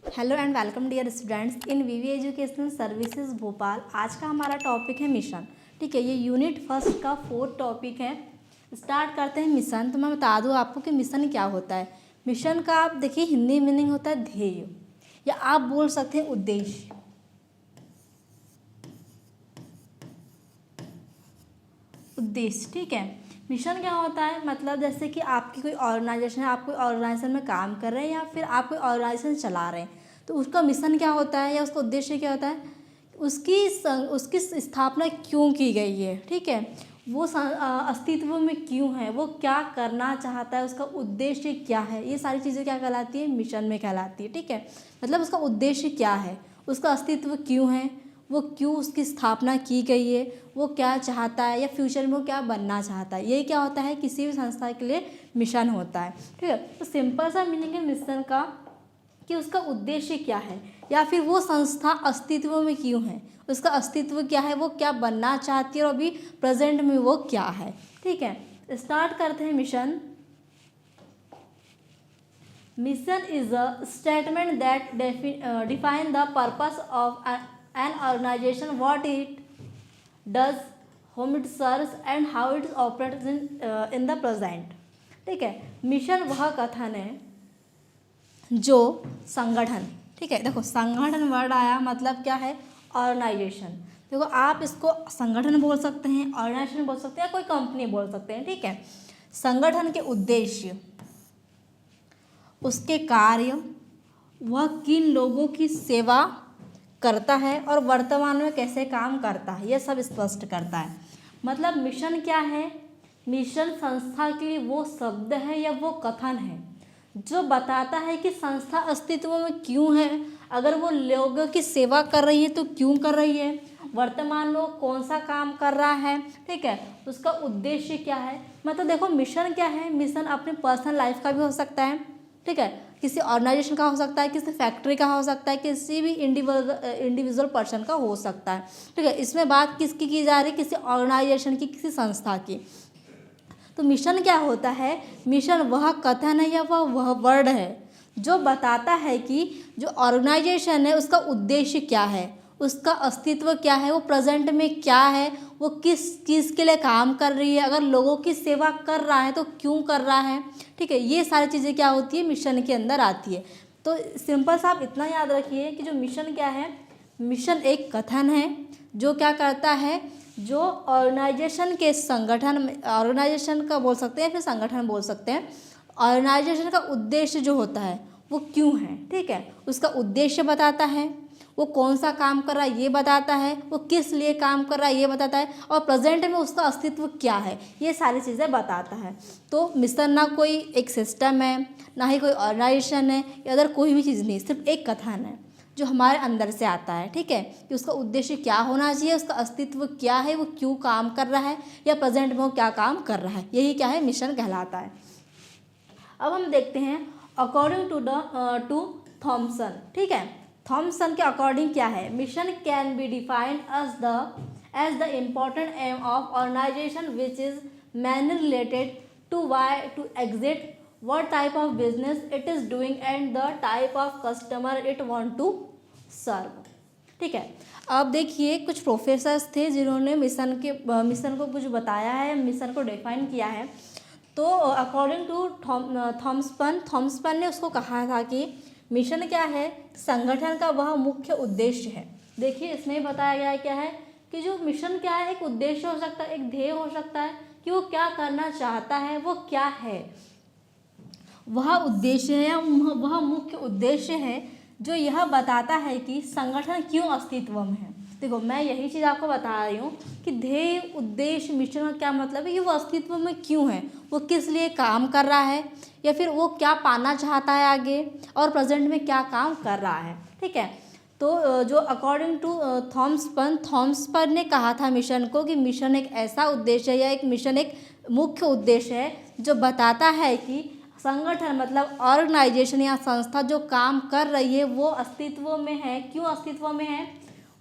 Hello and welcome dear students in VV educational services Bhopal. आज का हमारा टॉपिक है मिशन। ठीक है, ये यूनिट फर्स्ट का 4th टॉपिक है। स्टार्ट करते हैं मिशन। तो मैं बता दूँ आपको कि मिशन क्या होता है। मिशन का आप देखिए हिंदी मीनिंग होता है ध्येय, या आप बोल सकते हैं उद्देश्य। उद्देश्य, ठीक है। मिशन क्या होता है, मतलब जैसे कि आपकी कोई ऑर्गेनाइजेशन है, आप कोई ऑर्गेनाइजेशन में काम कर रहे हैं या फिर आप कोई ऑर्गेनाइजेशन चला रहे हैं, तो उसका मिशन क्या होता है या उसका उद्देश्य क्या होता है, उसकी स्थापना क्यों की गई है, ठीक है, वो अस्तित्व में क्यों है, वो क्या करना चाहता है, उसका उद्देश्य क्या है, ये सारी चीज़ें क्या कहलाती है, मिशन में कहलाती है। ठीक है, मतलब उसका उद्देश्य क्या है, उसका अस्तित्व क्यों है, वो क्यों उसकी स्थापना की गई है, वो क्या चाहता है या फ्यूचर में वो क्या बनना चाहता है, यही क्या होता है किसी भी संस्था के लिए मिशन होता है। ठीक है, तो सिंपल सा मीनिंग है मिशन का कि उसका उद्देश्य क्या है या फिर वो संस्था अस्तित्व में क्यों है, उसका अस्तित्व क्या है, वो क्या बनना चाहती है और अभी प्रेजेंट में वो क्या है। ठीक है, स्टार्ट करते हैं mission. Mission is a statement that define the purpose of an organization, what it does, whom it serves and how it operates in the present। ठीक है, मिशन वह कथन है जो संगठन, ठीक है, देखो संगठन वर्ड आया मतलब क्या है, ऑर्गेनाइजेशन। देखो आप इसको संगठन बोल सकते हैं, ऑर्गेनाइजेशन बोल सकते हैं, कोई कंपनी बोल सकते हैं। ठीक है, संगठन के उद्देश्य, उसके कार्य, वह किन लोगों की सेवा करता है और वर्तमान में कैसे काम करता है, यह सब स्पष्ट करता है। मतलब मिशन क्या है, मिशन संस्था के लिए वो शब्द है या वो कथन है जो बताता है कि संस्था अस्तित्व में क्यों है, अगर वो लोगों की सेवा कर रही है तो क्यों कर रही है, वर्तमान में वो कौन सा काम कर रहा है, ठीक है, उसका उद्देश्य क्या है। मतलब देखो मिशन क्या है, मिशन अपने पर्सनल लाइफ का भी हो सकता है, ठीक है, किसी ऑर्गेनाइजेशन का हो सकता है, किसी फैक्ट्री का हो सकता है, किसी भी इंडिविजुअल पर्सन का हो सकता है। ठीक है, इसमें बात किसकी की जा रही है, किसी ऑर्गेनाइजेशन की, किसी संस्था की। तो मिशन क्या होता है, मिशन वह कथन है या वह वर्ड है जो बताता है कि जो ऑर्गेनाइजेशन है उसका उद्देश्य क्या है, उसका अस्तित्व क्या है, वो प्रेजेंट में क्या है, वो किस चीज़ के लिए काम कर रही है, अगर लोगों की सेवा कर रहा है तो क्यों कर रहा है। ठीक है, ये सारी चीज़ें क्या होती है, मिशन के अंदर आती है। तो सिंपल सा आप इतना याद रखिए कि जो मिशन क्या है, मिशन एक कथन है जो क्या करता है, जो ऑर्गेनाइजेशन के संगठन में, ऑर्गेनाइजेशन का बोल सकते हैं फिर संगठन बोल सकते हैं, ऑर्गेनाइजेशन का उद्देश्य जो होता है वो क्यों है, ठीक है, उसका उद्देश्य बताता है, वो कौन सा काम कर रहा है ये बताता है, वो किस लिए काम कर रहा है ये बताता है, और प्रेजेंट में उसका अस्तित्व क्या है, ये सारी चीज़ें बताता है। तो मिशन ना कोई एक सिस्टम है, ना ही कोई ऑर्गेनाइजेशन है, या अदर कोई भी चीज़ नहीं, सिर्फ एक कथन है जो हमारे अंदर से आता है। ठीक है, कि उसका उद्देश्य क्या होना चाहिए, उसका अस्तित्व क्या है, वो क्यों काम कर रहा है या प्रेजेंट में वो क्या काम कर रहा है, यही क्या है, मिशन कहलाता है। अब हम देखते हैं अकॉर्डिंग टू थॉमसन। ठीक है, थॉमसन के अकॉर्डिंग क्या है, mission can be defined as the important aim of organization which is mainly related to why to exit, what type of business it is doing and the type of customer it want to serve। ठीक है, अब देखिए कुछ professors थे जिन्होंने mission को कुछ बताया है, मिशन को डिफाइन किया है। तो अकॉर्डिंग टू थॉमसन ने उसको कहा था कि मिशन क्या है, संगठन का वह मुख्य उद्देश्य है। देखिए इसमें बताया गया है क्या है कि जो मिशन क्या है, एक उद्देश्य हो सकता है, एक ध्येय हो सकता है कि वो क्या करना चाहता है, वो क्या है, वह उद्देश्य है या वह मुख्य उद्देश्य है जो यह बताता है कि संगठन क्यों अस्तित्व में है। देखो मैं यही चीज़ आपको बता रही हूँ कि ध्येय, उद्देश्य, मिशन का क्या मतलब है कि वो अस्तित्व में क्यों है, वो किस लिए काम कर रहा है या फिर वो क्या पाना चाहता है आगे, और प्रेजेंट में क्या काम कर रहा है। ठीक है, तो जो अकॉर्डिंग टू थॉमसन ने कहा था मिशन को कि मिशन एक ऐसा उद्देश्य है या एक मिशन एक मुख्य उद्देश्य है जो बताता है कि संगठन मतलब ऑर्गेनाइजेशन या संस्था जो काम कर रही है वो अस्तित्व में है, क्यों अस्तित्व में है,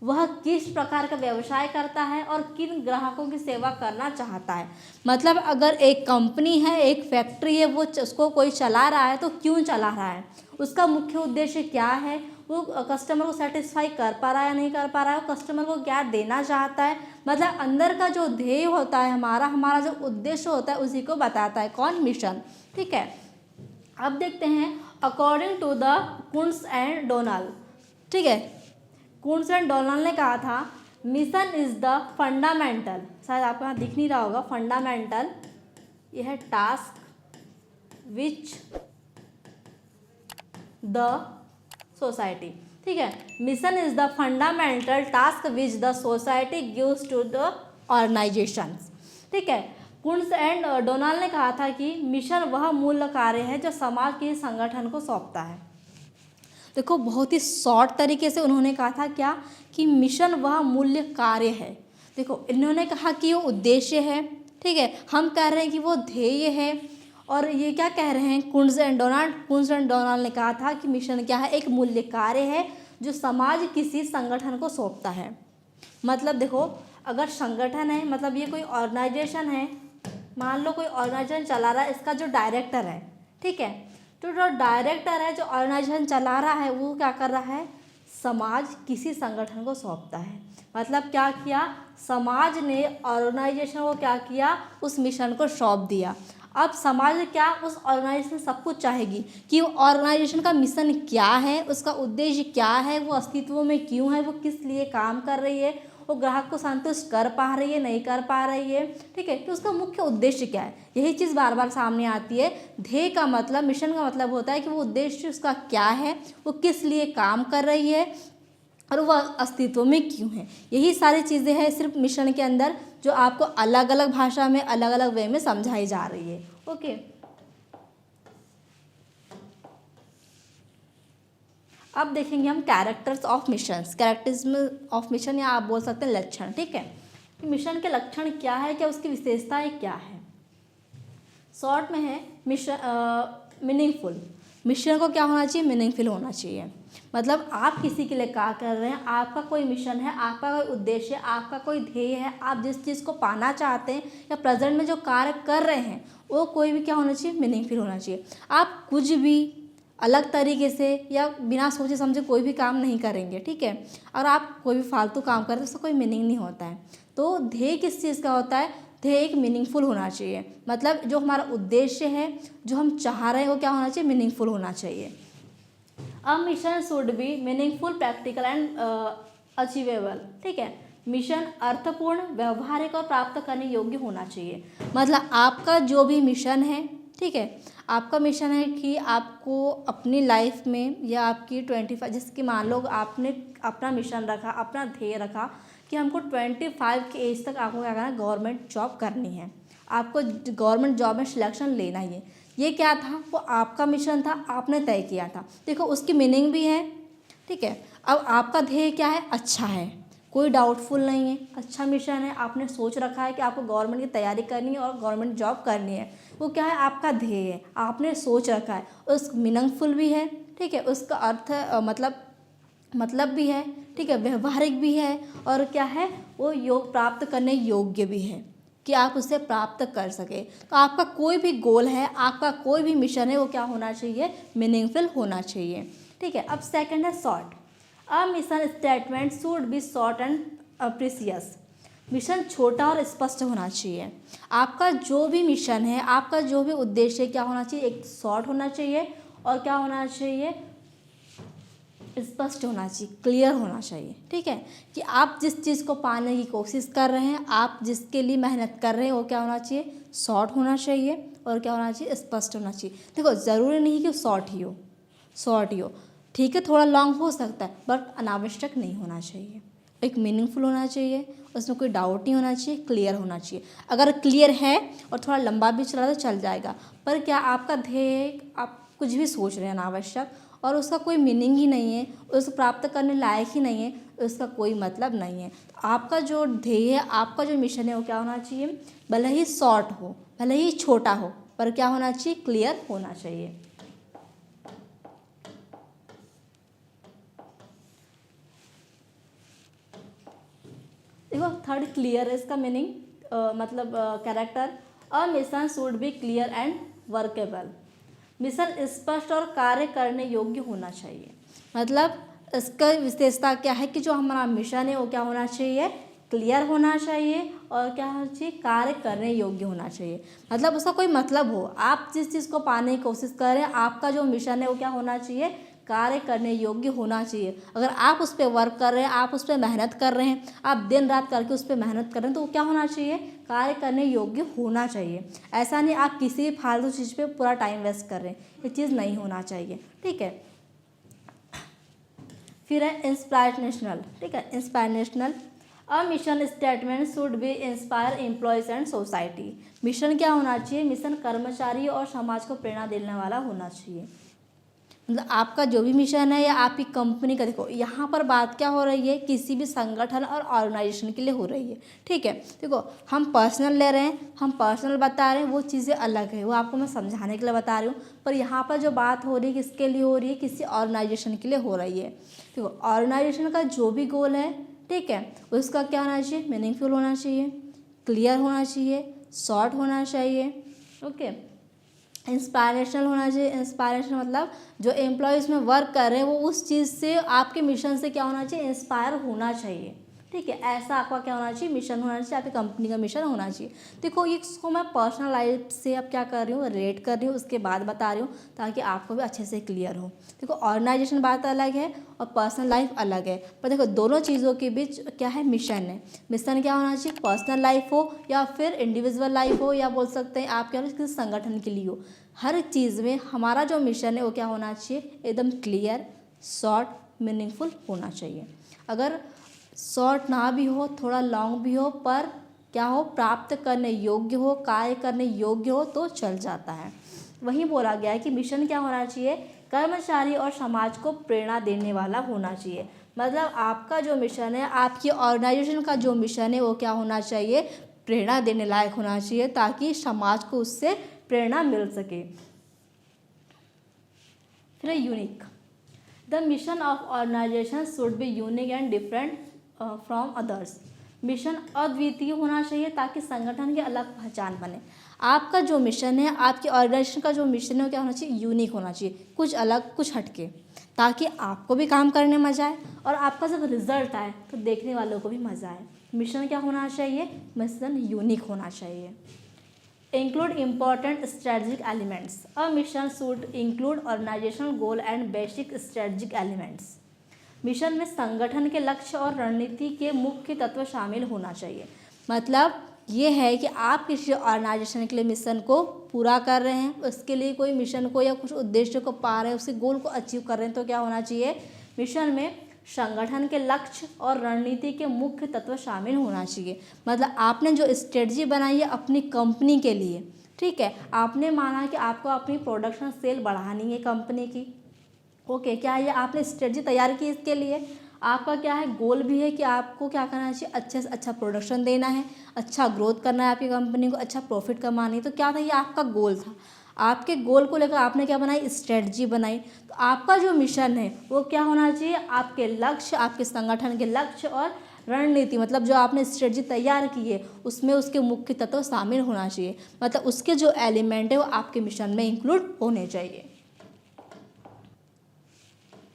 वह किस प्रकार का व्यवसाय करता है और किन ग्राहकों की सेवा करना चाहता है। मतलब अगर एक कंपनी है, एक फैक्ट्री है, वो उसको कोई चला रहा है तो क्यों चला रहा है, उसका मुख्य उद्देश्य क्या है, वो कस्टमर को सेटिस्फाई कर पा रहा है या नहीं कर पा रहा है, वो कस्टमर को क्या देना चाहता है। मतलब अंदर का जो ध्येय होता है हमारा जो उद्देश्य होता है उसी को बताता है कौन, मिशन। ठीक है, अब देखते हैं according to the Koontz and Donald. ठीक है, कुंट्ज एंड डोनाल्ड ने कहा था मिशन इज द फंडामेंटल, शायद आपको यहाँ दिख नहीं रहा होगा, फंडामेंटल यह है टास्क विच द सोसाइटी। ठीक है, mission is the fundamental task which the society gives to the organizations. ठीक है, कुंट्ज एंड डोनाल्ड ने कहा था कि मिशन वह मूल्य कार्य है जो समाज के संगठन को सौंपता है। देखो बहुत ही शॉर्ट तरीके से उन्होंने कहा था क्या, कि मिशन वह मूल्य कार्य है। देखो इन्होंने कहा कि वो उद्देश्य है, ठीक है, हम कह रहे हैं कि वो ध्येय है, और ये क्या कह रहे हैं कुंट्ज एंड डोनाल्ड ने कहा था कि मिशन क्या है, एक मूल्य कार्य है जो समाज किसी संगठन को सौंपता है। मतलब देखो अगर संगठन है, मतलब ये कोई ऑर्गेनाइजेशन है, मान लो कोई ऑर्गेनाइजेशन चला रहा है, इसका जो डायरेक्टर है, ठीक है, तो जो डायरेक्टर है जो ऑर्गेनाइजेशन चला रहा है वो क्या कर रहा है, समाज किसी संगठन को सौंपता है। मतलब क्या किया, समाज ने ऑर्गेनाइजेशन को क्या किया, उस मिशन को सौंप दिया। अब समाज क्या, उस ऑर्गेनाइजेशन सब कुछ चाहेगी कि वो ऑर्गेनाइजेशन का मिशन क्या है, उसका उद्देश्य क्या है, वो अस्तित्व में क्यों है, वो किस लिए काम कर रही है, वो ग्राहक को संतुष्ट कर पा रही है, नहीं कर पा रही है। ठीक है, तो उसका मुख्य उद्देश्य क्या है, यही चीज़ बार बार सामने आती है। ध्येय का मतलब, मिशन का मतलब होता है कि वो उद्देश्य उसका क्या है, वो किस लिए काम कर रही है और वह अस्तित्व में क्यों है। यही सारी चीज़ें हैं सिर्फ मिशन के अंदर, जो आपको अलग अलग भाषा में अलग अलग वे में समझाई जा रही है। ओके, अब देखेंगे हम characters of missions. Characterism of mission या आप बोल सकते हैं लक्षण। ठीक है, मिशन के लक्षण क्या है, क्या उसकी विशेषताएं क्या है। शॉर्ट में है मिशन मीनिंगफुल। मिशन को क्या होना चाहिए, मीनिंगफुल होना चाहिए। मतलब आप किसी के लिए क्या कर रहे हैं, आपका कोई मिशन है, आपका कोई उद्देश्य है, आपका कोई ध्येय है, आप जिस चीज़ को पाना चाहते हैं या प्रेजेंट में जो कार्य कर रहे हैं वो कोई भी क्या होना चाहिए, मीनिंगफुल होना चाहिए। आप कुछ भी अलग तरीके से या बिना सोचे समझे कोई भी काम नहीं करेंगे। ठीक है, और आप कोई भी फालतू काम करते हैं उसका कोई मीनिंग नहीं होता है। तो ध्येय किस चीज़ का होता है, ध्येय एक मीनिंगफुल होना चाहिए। मतलब जो हमारा उद्देश्य है, जो हम चाह रहे हैं वो क्या होना चाहिए, मीनिंगफुल होना चाहिए। अ mission should be meaningful, practical and achievable. ठीक है, मिशन अर्थपूर्ण, व्यवहारिक और प्राप्त करने योग्य होना चाहिए। मतलब आपका जो भी मिशन है, ठीक है, आपका मिशन है कि आपको अपनी लाइफ में या आपकी 25, जैसे कि मान लो आपने अपना मिशन रखा, अपना ध्येय रखा कि हमको 25 के एज तक आपको क्या करना है, गवर्नमेंट जॉब करनी है, आपको गवर्नमेंट जॉब में सिलेक्शन लेना ही है। ये क्या था, वो आपका मिशन था, आपने तय किया था। देखो उसकी मीनिंग भी है। ठीक है, अब आपका ध्येय क्या है, अच्छा है, कोई डाउटफुल नहीं है, अच्छा मिशन है, आपने सोच रखा है कि आपको गवर्नमेंट की तैयारी करनी है और गवर्नमेंट जॉब करनी है। वो क्या है, आपका ध्येय है, आपने सोच रखा है, उस मीनिंगफुल भी है। ठीक है, उसका अर्थ मतलब भी है। ठीक है, व्यवहारिक भी है, और क्या है, वो योग प्राप्त करने योग्य भी है कि आप उसे प्राप्त कर सके। तो आपका कोई भी गोल है, आपका कोई भी मिशन है, वो क्या होना चाहिए, मीनिंगफुल होना चाहिए। ठीक है, अब सेकंड है short. A mission statement should be short and precious. Mission छोटा और स्पष्ट होना चाहिए। आपका जो भी मिशन है, आपका जो भी उद्देश्य है, क्या होना चाहिए, एक शॉर्ट होना चाहिए और क्या होना चाहिए, स्पष्ट होना चाहिए, क्लियर होना चाहिए। ठीक है, कि आप जिस चीज़ को पाने की कोशिश कर रहे हैं, आप जिसके लिए मेहनत कर रहे हैं, वो क्या होना चाहिए, शॉर्ट होना चाहिए और क्या होना चाहिए, स्पष्ट होना चाहिए। देखो ज़रूरी नहीं कि शॉर्ट ही हो, ठीक है, थोड़ा लॉन्ग हो सकता है, बट अनावश्यक नहीं होना चाहिए। एक मीनिंगफुल होना चाहिए, उसमें कोई डाउट नहीं होना चाहिए, क्लियर होना चाहिए। अगर क्लियर है और थोड़ा लंबा भी चला तो चल जाएगा, पर क्या आपका ध्येय, आप कुछ भी सोच रहे हैं अनावश्यक और उसका कोई मीनिंग ही नहीं है, उसको प्राप्त करने लायक ही नहीं है, उसका कोई मतलब नहीं है। तो आपका जो ध्येय है, आपका जो मिशन है, वो क्या होना चाहिए, भले ही शॉर्ट हो, भले ही छोटा हो, पर क्या होना चाहिए, क्लियर होना चाहिए। देखो थर्ड क्लियर है इसका मीनिंग, मतलब character. A mission should be clear and workable. Mission स्पष्ट और कार्य करने योग्य होना चाहिए। मतलब इसका विशेषता क्या है कि जो हमारा मिशन है वो क्या होना चाहिए, क्लियर होना चाहिए और क्या होना चाहिए, कार्य करने योग्य होना चाहिए। मतलब उसका कोई मतलब हो, आप जिस चीज़ को पाने की कोशिश कर रहे हैं, आपका जो मिशन है वो क्या होना चाहिए, कार्य करने योग्य होना चाहिए। अगर आप उस पर वर्क कर रहे हैं, आप उस पर मेहनत कर रहे हैं, आप दिन रात करके उस पर मेहनत कर रहे हैं, तो वो क्या होना चाहिए, कार्य करने योग्य होना चाहिए। ऐसा नहीं आप किसी भी फालतू चीज़ पे पूरा टाइम वेस्ट कर रहे हैं, ये चीज़ नहीं होना चाहिए। ठीक है, फिर है इंस्पायरेशनल। ठीक है, inspirational. A mission statement should be inspire employees and society. Mission क्या होना चाहिए, मिशन कर्मचारी और समाज को प्रेरणा देने वाला होना चाहिए। मतलब आपका जो भी मिशन है या आपकी कंपनी का, देखो यहाँ पर बात क्या हो रही है, किसी भी संगठन और ऑर्गेनाइजेशन के लिए हो रही है। ठीक है, देखो हम पर्सनल ले रहे हैं, हम पर्सनल बता रहे हैं, वो चीज़ें अलग है, वो आपको मैं समझाने के लिए बता रही हूँ। पर यहाँ पर जो बात हो रही है किसके लिए हो रही है, किसी ऑर्गेनाइजेशन के लिए हो रही है। देखो ऑर्गेनाइजेशन का जो भी गोल है, ठीक है, उसका क्या होना चाहिए, मीनिंगफुल होना चाहिए, क्लियर होना चाहिए, शॉर्ट होना चाहिए। ओके, इंस्पायरेशनल होना चाहिए। इंस्पायरेशन मतलब जो एम्प्लॉयज़ में वर्क कर रहे हैं वो उस चीज़ से, आपके मिशन से क्या होना चाहिए, इंस्पायर होना चाहिए। ठीक है, ऐसा आपका क्या होना चाहिए, मिशन होना चाहिए, आपकी कंपनी का मिशन होना चाहिए। देखो इसको मैं पर्सनल लाइफ से अब क्या कर रही हूँ, रेट कर रही हूँ, उसके बाद बता रही हूँ ताकि आपको भी अच्छे से क्लियर हो। देखो ऑर्गेनाइजेशन बात अलग है और पर्सनल लाइफ अलग है, पर देखो दोनों चीज़ों के बीच क्या है, मिशन है। मिशन क्या होना चाहिए, पर्सनल लाइफ हो या फिर इंडिविजुअल लाइफ हो, या बोल सकते हैं आप क्या हो, किसी संगठन के लिए हो। हर चीज़ में हमारा जो मिशन है वो क्या होना चाहिए, एकदम क्लियर, शॉर्ट, मीनिंगफुल होना चाहिए। अगर शॉर्ट ना भी हो, थोड़ा लॉन्ग भी हो, पर क्या हो, प्राप्त करने योग्य हो, कार्य करने योग्य हो तो चल जाता है। वहीं बोला गया है कि मिशन क्या होना चाहिए, कर्मचारी और समाज को प्रेरणा देने वाला होना चाहिए। मतलब आपका जो मिशन है, आपकी ऑर्गेनाइजेशन का जो मिशन है वो क्या होना चाहिए, प्रेरणा देने लायक होना चाहिए, ताकि समाज को उससे प्रेरणा मिल सके। फिर unique. The mission of organization should be unique and different from others. Mission अद्वितीय होना चाहिए ताकि संगठन की अलग पहचान बने। आपका जो मिशन है, आपके ऑर्गेनाइजेशन का जो मिशन है वो क्या होना चाहिए, यूनिक होना चाहिए, कुछ अलग, कुछ हटके, ताकि आपको भी काम करने में मज़ा आए और आपका जब रिजल्ट आए तो देखने वालों को भी मज़ा आए। मिशन क्या होना चाहिए, मिशन यूनिक होना चाहिए। Include important strategic elements. A mission should include organizational goal and basic strategic elements. Mission में संगठन के लक्ष्य और रणनीति के मुख्य तत्व शामिल होना चाहिए। मतलब ये है कि आप किसी ऑर्गेनाइजेशन के लिए मिशन को पूरा कर रहे हैं, उसके लिए कोई मिशन को या कुछ उद्देश्य को पा रहे हैं, उसी गोल को अचीव कर रहे हैं, तो क्या होना चाहिए, मिशन में संगठन के लक्ष्य और रणनीति के मुख्य तत्व शामिल होना चाहिए। मतलब आपने जो स्ट्रेटजी बनाई है अपनी कंपनी के लिए, ठीक है, आपने माना कि आपको अपनी प्रोडक्शन सेल बढ़ानी है कंपनी की। ओके, क्या ये आपने स्ट्रेटजी तैयार की, इसके लिए आपका क्या है, गोल भी है कि आपको क्या करना चाहिए, अच्छे से अच्छा प्रोडक्शन देना है, अच्छा ग्रोथ करना है, आपकी कंपनी को अच्छा प्रॉफिट कमानी है। तो क्या था, ये आपका गोल था। आपके गोल को लेकर आपने क्या बनाई, स्ट्रेटजी बनाई। तो आपका जो मिशन है वो क्या होना चाहिए, आपके लक्ष्य, आपके संगठन के लक्ष्य और रणनीति, मतलब जो आपने स्ट्रेटजी तैयार की है उसमें उसके मुख्य तत्व शामिल होना चाहिए। मतलब उसके जो एलिमेंट है वो आपके मिशन में इंक्लूड होने चाहिए।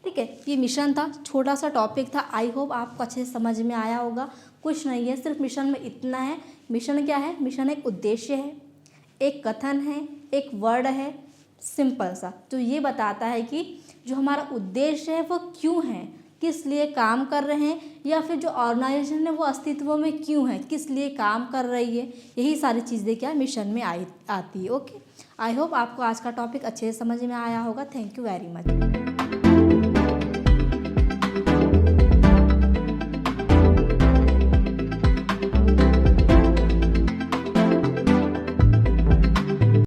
ठीक है, ये मिशन था, छोटा सा टॉपिक था। आई होप आपको अच्छे से समझ में आया होगा। कुछ नहीं है, सिर्फ मिशन में इतना है। मिशन क्या है, मिशन एक उद्देश्य है, एक कथन है, एक वर्ड है, सिंपल सा, जो ये बताता है कि जो हमारा उद्देश्य है वो क्यों है, किस लिए काम कर रहे हैं, या फिर जो ऑर्गेनाइजेशन है वो अस्तित्व में क्यों है, किस लिए काम कर रही है। यही सारी चीज़ें क्या मिशन में आती है। ओके, आई होप आपको आज का टॉपिक अच्छे से समझ में आया होगा। Thank you very much.